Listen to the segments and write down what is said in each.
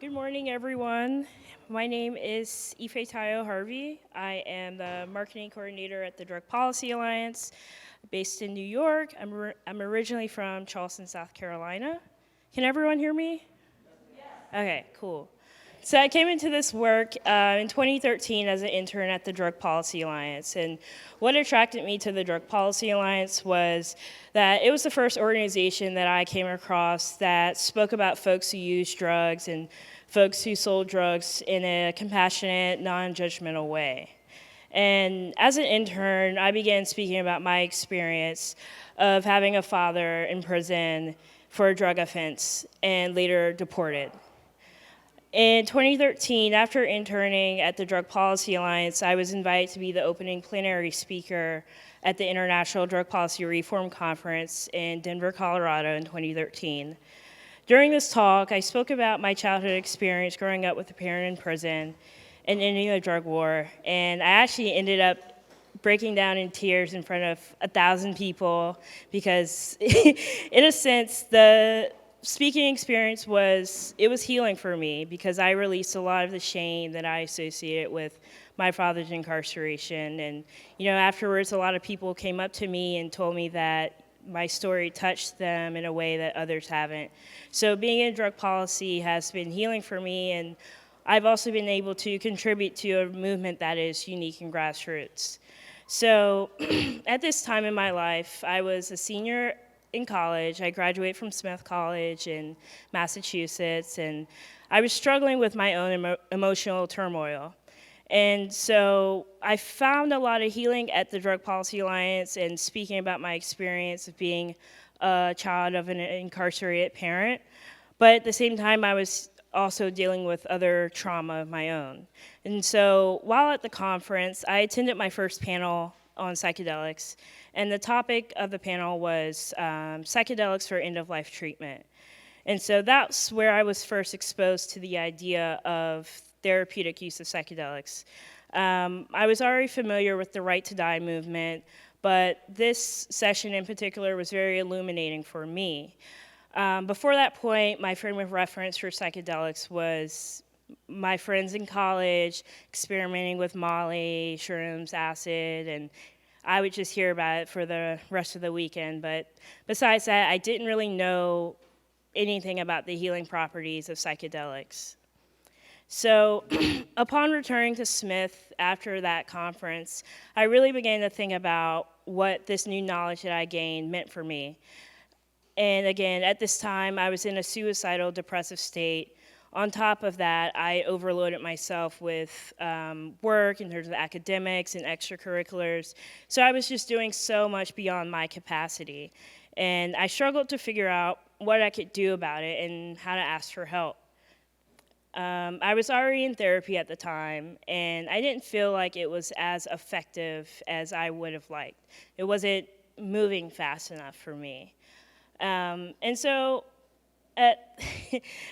Good morning, everyone. My name is Ifetayo Harvey. I am the marketing coordinator at the Drug Policy Alliance, based in New York. I'm originally from Charleston, South Carolina. Can everyone hear me? Okay, cool. So I came into this work in 2013 as an intern at the Drug Policy Alliance. And what attracted me to the Drug Policy Alliance was that it was the first organization that I came across that spoke about folks who use drugs and folks who sold drugs in a compassionate, non-judgmental way. And as an intern, I began speaking about my experience of having a father in prison for a drug offense and later deported. In 2013, after interning at the Drug Policy Alliance, I was invited to be the opening plenary speaker at the International Drug Policy Reform Conference in Denver, Colorado in 2013. During this talk, I spoke about my childhood experience growing up with a parent in prison and ending the drug war, and I actually ended up breaking down in tears in front of 1,000 people because, in a sense, the speaking experience was healing for me because I released a lot of the shame that I associated with my father's incarceration. And, afterwards, a lot of people came up to me and told me that my story touched them in a way that others haven't. So being in drug policy has been healing for me, and I've also been able to contribute to a movement that is unique and grassroots. So at this time in my life, I was a senior in college. I graduated from Smith College in Massachusetts, and I was struggling with my own emotional turmoil. And so I found a lot of healing at the Drug Policy Alliance and speaking about my experience of being a child of an incarcerated parent. But at the same time, I was also dealing with other trauma of my own. And so while at the conference, I attended my first panel on psychedelics, and the topic of the panel was psychedelics for end-of-life treatment. And so that's where I was first exposed to the idea of therapeutic use of psychedelics. I was already familiar with the Right to Die movement, but this session in particular was very illuminating for me. Before that point, my frame of reference for psychedelics was my friends in college experimenting with Molly, shrooms, acid, and I would just hear about it for the rest of the weekend. But besides that, I didn't really know anything about the healing properties of psychedelics. So upon returning to Smith after that conference, I really began to think about what this new knowledge that I gained meant for me. And again, at this time, I was in a suicidal, depressive state. On top of that, I overloaded myself with work in terms of academics and extracurriculars. So I was just doing so much beyond my capacity. And I struggled to figure out what I could do about it and how to ask for help. I was already in therapy at the time, and I didn't feel like it was as effective as I would have liked. It wasn't moving fast enough for me. And so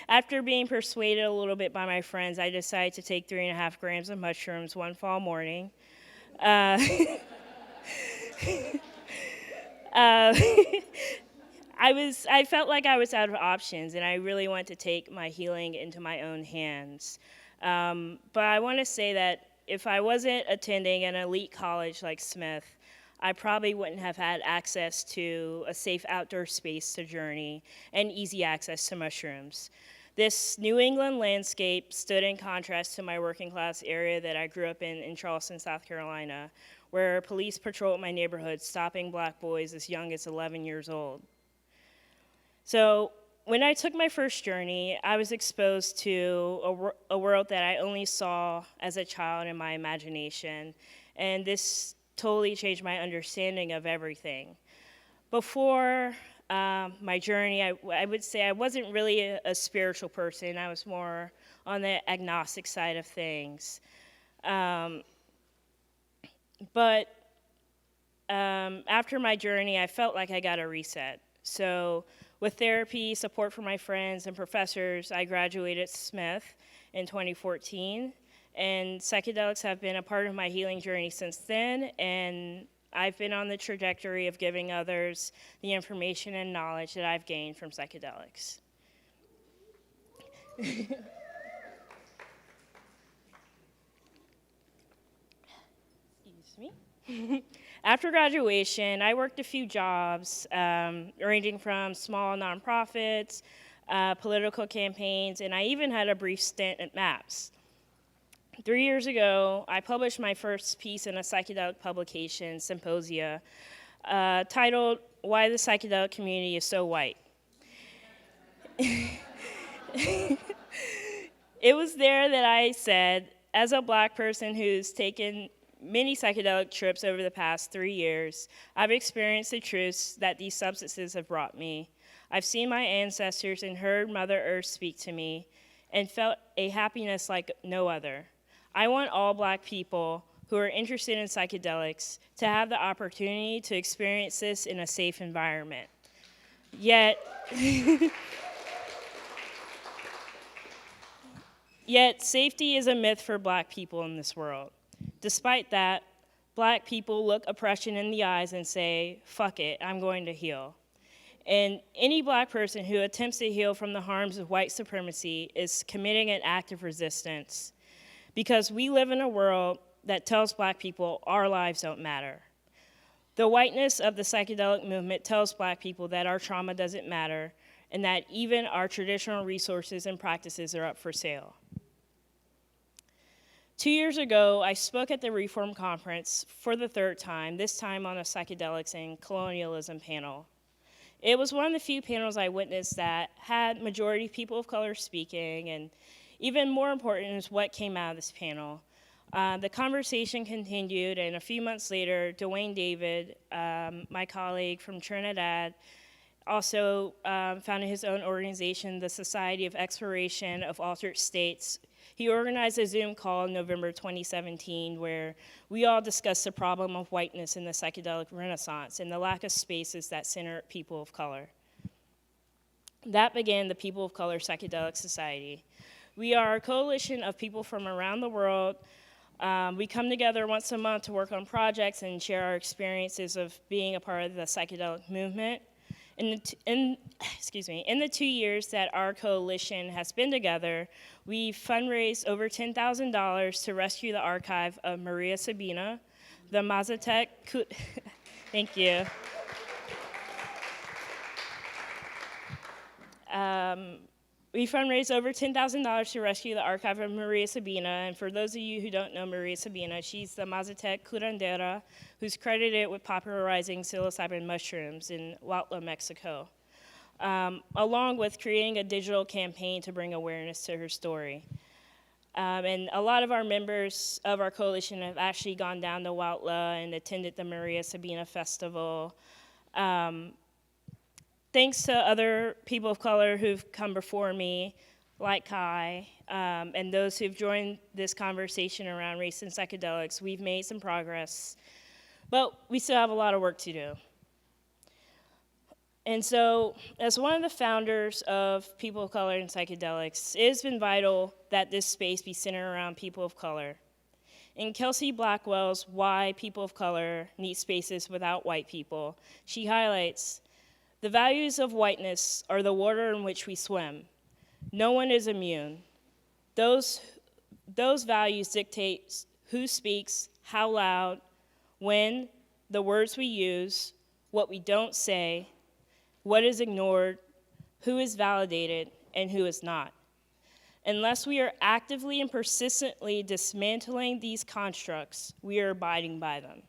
after being persuaded a little bit by my friends, I decided to take 3.5 grams of mushrooms one fall morning. Uh, uh, I felt like I was out of options, and I really wanted to take my healing into my own hands. But I want to say that if I wasn't attending an elite college like Smith, I probably wouldn't have had access to a safe outdoor space to journey and easy access to mushrooms. This New England landscape stood in contrast to my working class area that I grew up in Charleston, South Carolina, where police patrolled my neighborhood, stopping black boys as young as 11 years old. So when I took my first journey, I was exposed to a world that I only saw as a child in my imagination, and this totally changed my understanding of everything. Before my journey, I would say I wasn't really a spiritual person. I was more on the agnostic side of things. But after my journey, I felt like I got a reset. So with therapy, support from my friends and professors, I graduated Smith in 2014. And psychedelics have been a part of my healing journey since then, and I've been on the trajectory of giving others the information and knowledge that I've gained from psychedelics. excuse me. After graduation, I worked a few jobs, ranging from small nonprofits, political campaigns, and I even had a brief stint at MAPS. 3 years ago, I published my first piece in a psychedelic publication, Symposia, titled Why the Psychedelic Community is So White. It was there that I said, as a Black person who's taken many psychedelic trips over the past 3 years, I've experienced the truths that these substances have brought me. I've seen my ancestors and heard Mother Earth speak to me and felt a happiness like no other. I want all Black people who are interested in psychedelics to have the opportunity to experience this in a safe environment. Yet, Yet safety is a myth for Black people in this world. Despite that, Black people look oppression in the eyes and say, fuck it, I'm going to heal. And any Black person who attempts to heal from the harms of white supremacy is committing an act of resistance, because we live in a world that tells Black people our lives don't matter. The whiteness of the psychedelic movement tells Black people that our trauma doesn't matter and that even our traditional resources and practices are up for sale. 2 years ago, I spoke at the Reform Conference for the third time, this time on a psychedelics and colonialism panel. It was one of the few panels I witnessed that had majority people of color speaking, and even more important is what came out of this panel. The conversation continued, and a few months later, Duane David, my colleague from Trinidad, also founded his own organization, the Society of Exploration of Altered States. He organized a Zoom call in November 2017 where we all discussed the problem of whiteness in the psychedelic renaissance and the lack of spaces that center people of color. That began the People of Color Psychedelic Society. We are a coalition of people from around the world. We come together once a month to work on projects and share our experiences of being a part of the psychedelic movement. In the 2 years that our coalition has been together, we've fundraised over $10,000 to rescue the archive of Maria Sabina, the Mazatec, thank you. We fundraised over $10,000 to rescue the archive of Maria Sabina, and for those of you who don't know Maria Sabina, she's the Mazatec curandera who's credited with popularizing psilocybin mushrooms in Huautla, Mexico, along with creating a digital campaign to bring awareness to her story. And a lot of our members of our coalition have actually gone down to Huautla and attended the Maria Sabina Festival. Thanks to other people of color who've come before me, like Kai, and those who've joined this conversation around race and psychedelics, we've made some progress, but we still have a lot of work to do. And so, as one of the founders of People of Color and Psychedelics, it has been vital that this space be centered around people of color. In Kelsey Blackwell's Why People of Color Need Spaces Without White People, she highlights, the values of whiteness are the water in which we swim. No one is immune. Those values dictate who speaks, how loud, when, the words we use, what we don't say, what is ignored, who is validated, and who is not. Unless we are actively and persistently dismantling these constructs, we are abiding by them.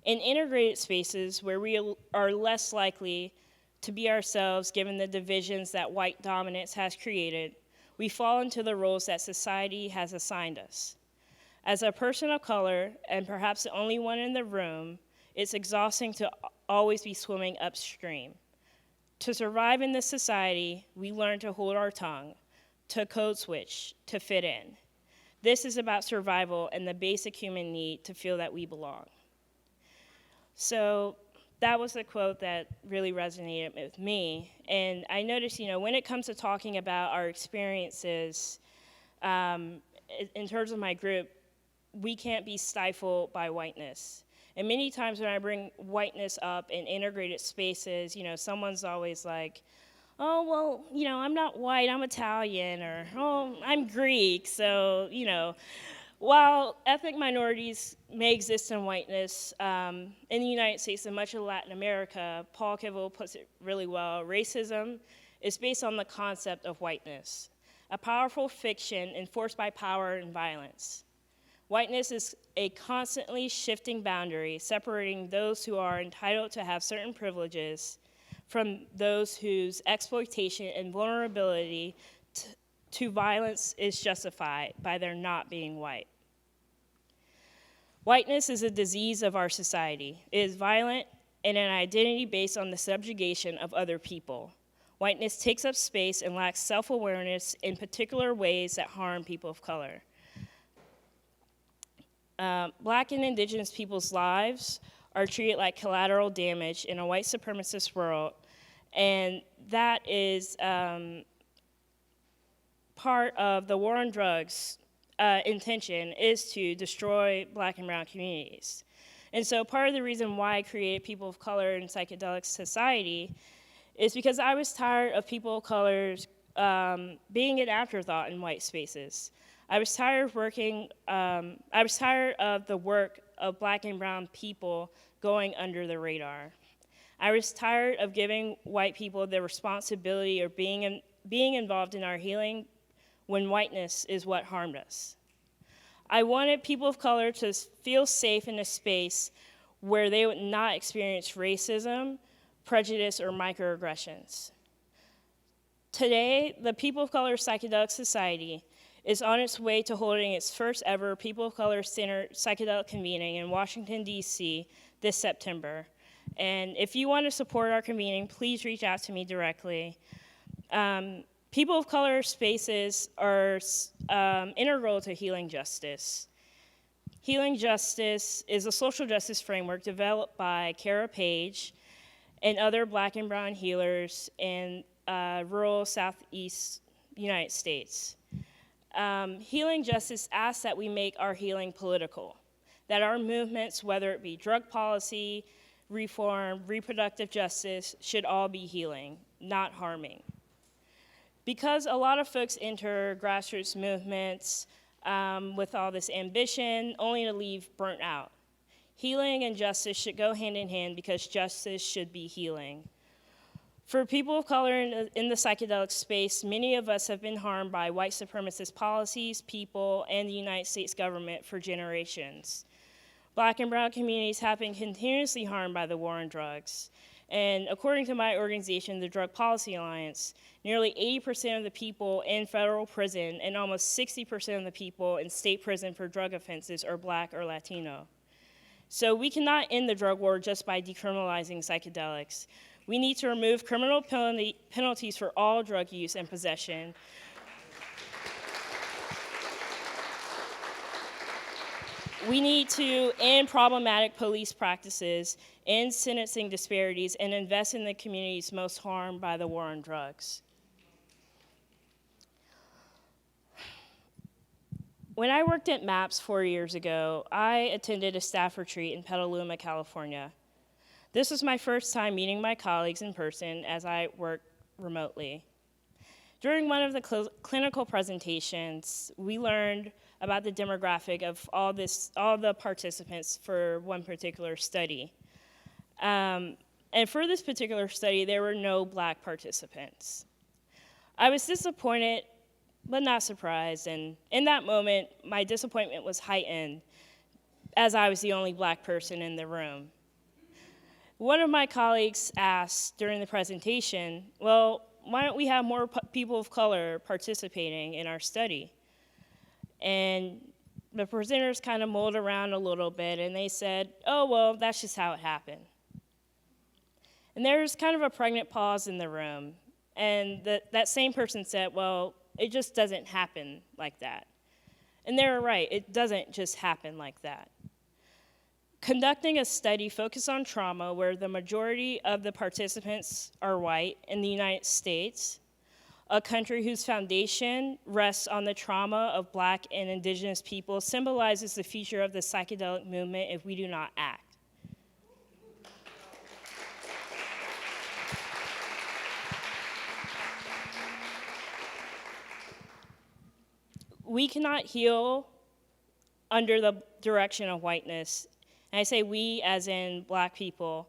In integrated spaces where we are less likely to be ourselves given the divisions that white dominance has created, we fall into the roles that society has assigned us. As a person of color, and perhaps the only one in the room, it's exhausting to always be swimming upstream. To survive in this society, we learn to hold our tongue, to code switch, to fit in. This is about survival and the basic human need to feel that we belong. So that was the quote that really resonated with me. And I noticed, when it comes to talking about our experiences, in terms of my group, we can't be stifled by whiteness. And many times when I bring whiteness up in integrated spaces, someone's always like, oh, well, I'm not white, I'm Italian, or, oh, I'm Greek, so, While ethnic minorities may exist in whiteness, in the United States and much of Latin America, Paul Kivel puts it really well, racism is based on the concept of whiteness, a powerful fiction enforced by power and violence. Whiteness is a constantly shifting boundary separating those who are entitled to have certain privileges from those whose exploitation and vulnerability to violence is justified by their not being white. Whiteness is a disease of our society. It is violent and an identity based on the subjugation of other people. Whiteness takes up space and lacks self-awareness in particular ways that harm people of color. Black and indigenous people's lives are treated like collateral damage in a white supremacist world, and that is part of the war on drugs intention is to destroy Black and brown communities. And so part of the reason why I created People of Color in Psychedelic Society is because I was tired of people of color being an afterthought in white spaces. I was tired of the work of Black and brown people going under the radar. I was tired of giving white people the responsibility of being involved in our healing when whiteness is what harmed us. I wanted people of color to feel safe in a space where they would not experience racism, prejudice, or microaggressions. Today, the People of Color Psychedelic Society is on its way to holding its first ever People of Color Centered Psychedelic Convening in Washington, D.C. this September. And if you want to support our convening, please reach out to me directly. People of color spaces are integral to healing justice. Healing justice is a social justice framework developed by Kara Page and other Black and brown healers in rural Southeast United States. Healing justice asks that we make our healing political, that our movements, whether it be drug policy, reform, reproductive justice, should all be healing, not harming. Because a lot of folks enter grassroots movements with all this ambition, only to leave burnt out. Healing and justice should go hand in hand because justice should be healing. For people of color in the psychedelic space, many of us have been harmed by white supremacist policies, people, and the United States government for generations. Black and brown communities have been continuously harmed by the war on drugs. And according to my organization, the Drug Policy Alliance, nearly 80% of the people in federal prison and almost 60% of the people in state prison for drug offenses are Black or Latino. So we cannot end the drug war just by decriminalizing psychedelics. We need to remove criminal penalties for all drug use and possession. We need to end problematic police practices, end sentencing disparities, and invest in the communities most harmed by the war on drugs. When I worked at MAPS 4 years ago, I attended a staff retreat in Petaluma, California. This was my first time meeting my colleagues in person as I worked remotely. During one of the clinical presentations, we learned about the demographic of all the participants for one particular study. And for this particular study, there were no Black participants. I was disappointed, but not surprised, and in that moment, my disappointment was heightened as I was the only Black person in the room. One of my colleagues asked during the presentation, well, why don't we have more people of color participating in our study? And the presenters kind of mulled around a little bit, and they said, oh, well, that's just how it happened. And there was kind of a pregnant pause in the room, and that same person said, well, it just doesn't happen like that. And they were right, it doesn't just happen like that. Conducting a study focused on trauma where the majority of the participants are white in the United States, a country whose foundation rests on the trauma of Black and indigenous people, symbolizes the future of the psychedelic movement if we do not act. We cannot heal under the direction of whiteness. And I say we as in Black people.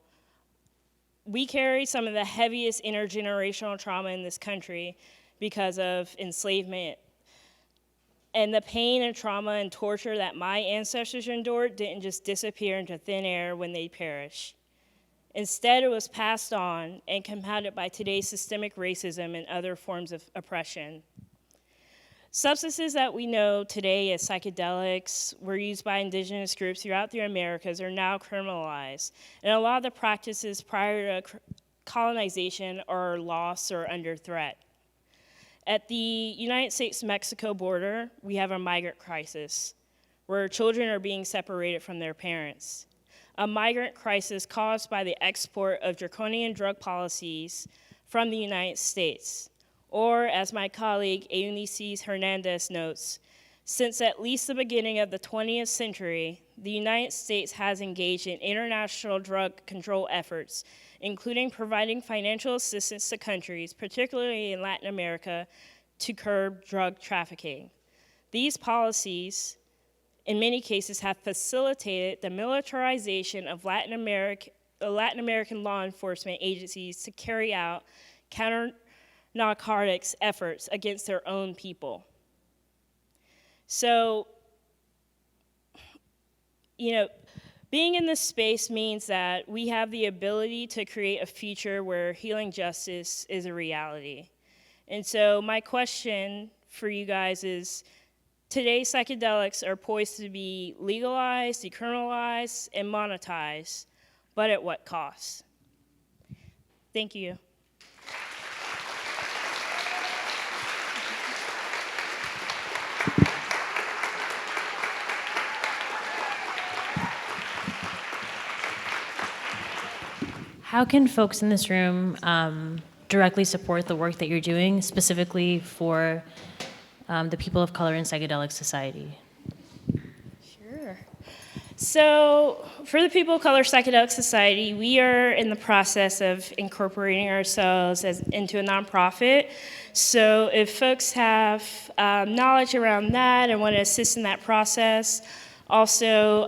We carry some of the heaviest intergenerational trauma in this country because of enslavement. And the pain and trauma and torture that my ancestors endured didn't just disappear into thin air when they perished. Instead, it was passed on and compounded by today's systemic racism and other forms of oppression. Substances that we know today as psychedelics were used by indigenous groups throughout the Americas are now criminalized. And a lot of the practices prior to colonization are lost or under threat. At the United States-Mexico border, we have a migrant crisis, where children are being separated from their parents. A migrant crisis caused by the export of draconian drug policies from the United States. Or, as my colleague Eunice Hernandez notes, since at least the beginning of the 20th century, the United States has engaged in international drug control efforts, including providing financial assistance to countries, particularly in Latin America, to curb drug trafficking. These policies, in many cases, have facilitated the militarization of Latin American law enforcement agencies to carry out counter-narcotics efforts against their own people. So, being in this space means that we have the ability to create a future where healing justice is a reality. And so my question for you guys is, today psychedelics are poised to be legalized, decriminalized, and monetized, but at what cost? Thank you. How can folks in this room directly support the work that you're doing, specifically for the people of color in psychedelic society? Sure. So for the People of Color Psychedelic Society, we are in the process of incorporating ourselves into a nonprofit. So if folks have knowledge around that and want to assist in that process, also,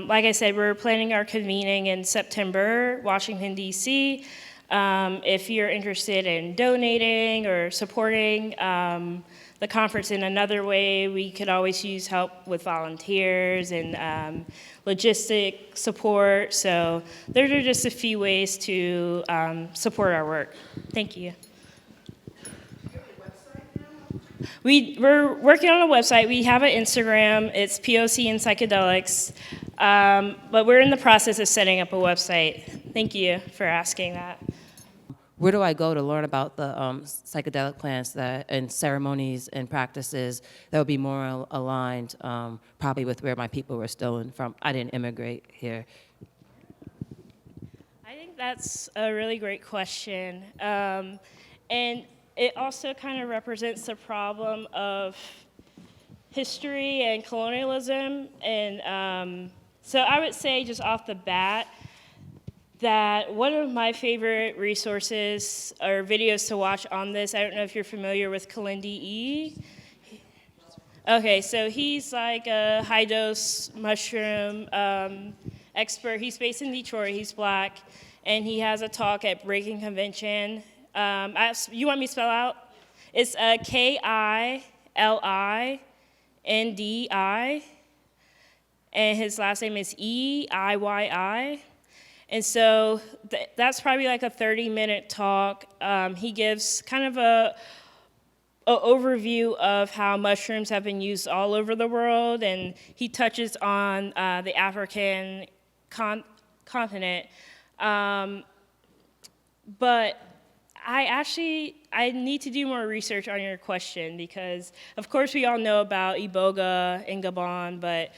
like I said, we're planning our convening in September, Washington, D.C. If you're interested in donating or supporting the conference in another way, we could always use help with volunteers and logistic support. So those are just a few ways to support our work. Thank you. We're working on a website. We have an Instagram. It's POC and Psychedelics. But we're in the process of setting up a website. Thank you for asking that. Where do I go to learn about the psychedelic plants and ceremonies and practices that would be more aligned, probably with where my people were stolen from? I didn't immigrate here. I think that's a really great question. And it also kind of represents the problem of history and colonialism. And so I would say just off the bat that one of my favorite resources or videos to watch on this, I don't know if you're familiar with Kalindi E. Okay, so he's like a high-dose mushroom expert. He's based in Detroit, he's Black, and he has a talk at Breaking Convention. You want me to spell out? It's K-I-L-I-N-D-I, and his last name is E-I-Y-I. And so that's probably like a 30-minute talk. He gives kind of a overview of how mushrooms have been used all over the world, and he touches on the African continent. But I need to do more research on your question because, of course, we all know about Iboga in Gabon, but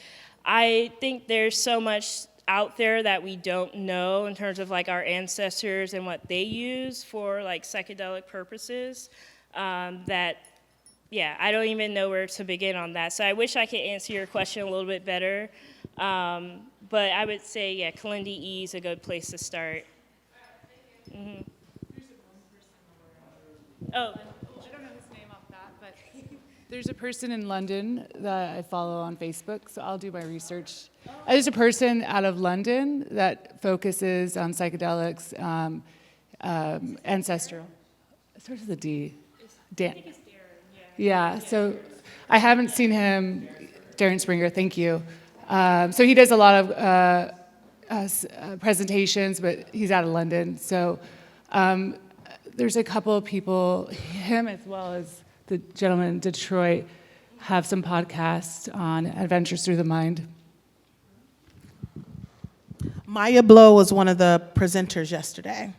I think there's so much out there that we don't know in terms of like our ancestors and what they use for like psychedelic purposes that, yeah, I don't even know where to begin on that. So I wish I could answer your question a little bit better. But I would say, yeah, Kalindi E is a good place to start. Mm-hmm. Oh. I don't know his name off that, but There's a person in London that I follow on Facebook, so I'll do my research. There's a person out of London that focuses on psychedelics, ancestral. It starts with a D. Dan. I think it's Darren, yeah. So I haven't seen him, Darren Springer, thank you. So he does a lot of presentations, but he's out of London. So there's a couple of people, him as well as the gentleman in Detroit, have some podcasts on Adventures Through the Mind. Maya Blow was one of the presenters yesterday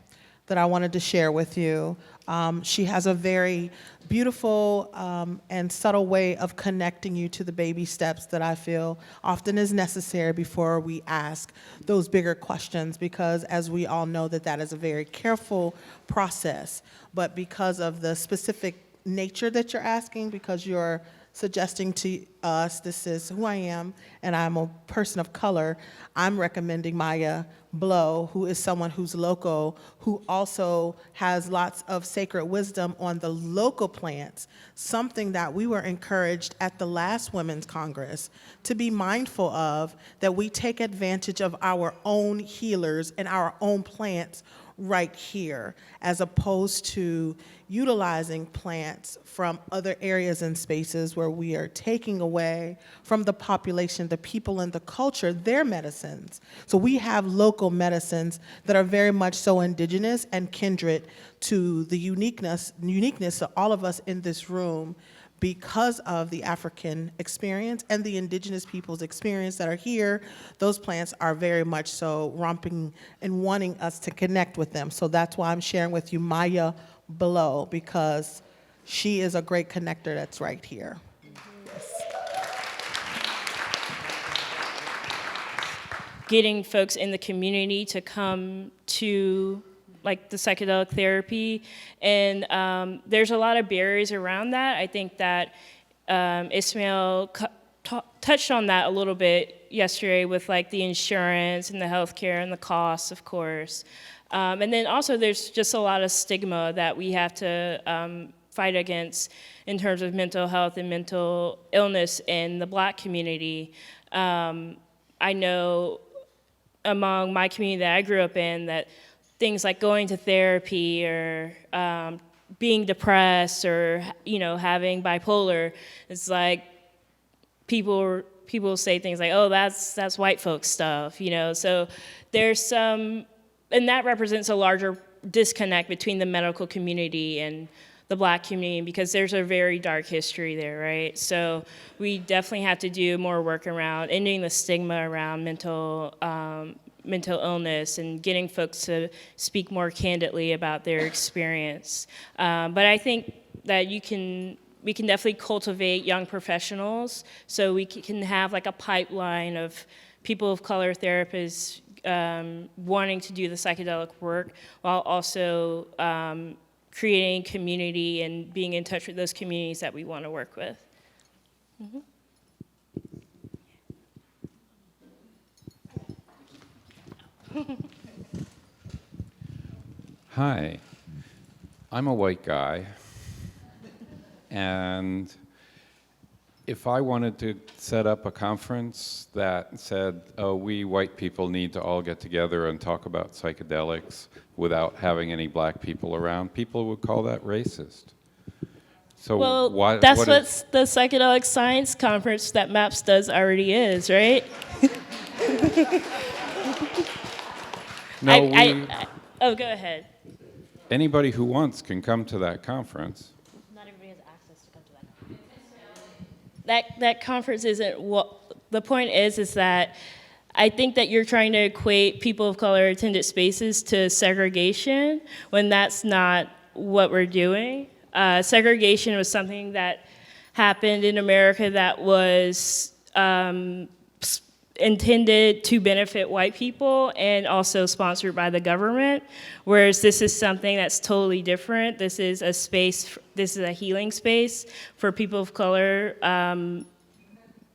that I wanted to share with you. She has a very beautiful and subtle way of connecting you to the baby steps that I feel often is necessary before we ask those bigger questions, because as we all know that is a very careful process. But because of the specific nature that you're asking, because you're suggesting to us, this is who I am, and I'm a person of color, I'm recommending Maya Blow, who is someone who's local, who also has lots of sacred wisdom on the local plants, something that we were encouraged at the last Women's Congress to be mindful of, that we take advantage of our own healers and our own plants right here, as opposed to utilizing plants from other areas and spaces where we are taking away from the population, the people and the culture, their medicines. So we have local medicines that are very much so indigenous and kindred to the uniqueness of all of us in this room, because of the African experience and the indigenous people's experience that are here. Those plants are very much so romping and wanting us to connect with them. So that's why I'm sharing with you Maya Blow, because she is a great connector that's right here. Yes. Getting folks in the community to come to like the psychedelic therapy, and there's a lot of barriers around that. I think that Ismail touched on that a little bit yesterday with like the insurance and the healthcare and the costs, of course. And then also there's just a lot of stigma that we have to fight against in terms of mental health and mental illness in the Black community. I know among my community that I grew up in that things like going to therapy or being depressed or having bipolar, it's like people say things like, oh, that's white folks stuff, So there's some, and that represents a larger disconnect between the medical community and the Black community, because there's a very dark history there, right? So we definitely have to do more work around ending the stigma around mental illness and getting folks to speak more candidly about their experience. But I think that we can definitely cultivate young professionals, so we can have like a pipeline of people of color therapists wanting to do the psychedelic work, while also creating community and being in touch with those communities that we want to work with. Mm-hmm. Hi, I'm a white guy, and if I wanted to set up a conference that said, oh, we white people need to all get together and talk about psychedelics without having any Black people around, people would call that racist. So well, that's what the Psychedelic Science Conference that MAPS does already is, right? No, oh, go ahead. Anybody who wants can come to that conference. Not everybody has access to come to that. That conference isn't what the point is that I think that you're trying to equate people of color attended spaces to segregation when that's not what we're doing. Segregation was something that happened in America that was intended to benefit white people and also sponsored by the government, whereas this is something that's totally different. This is a space, this is a healing space for people of color,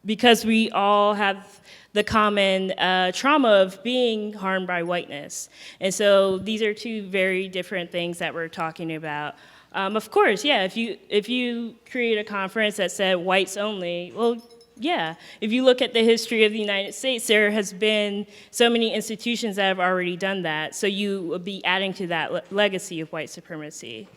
because we all have the common trauma of being harmed by whiteness. And so these are two very different things that we're talking about. Of course, yeah, if you create a conference that said whites only, well, yeah. If you look at the history of the United States, there has been so many institutions that have already done that. So you would be adding to that legacy of white supremacy.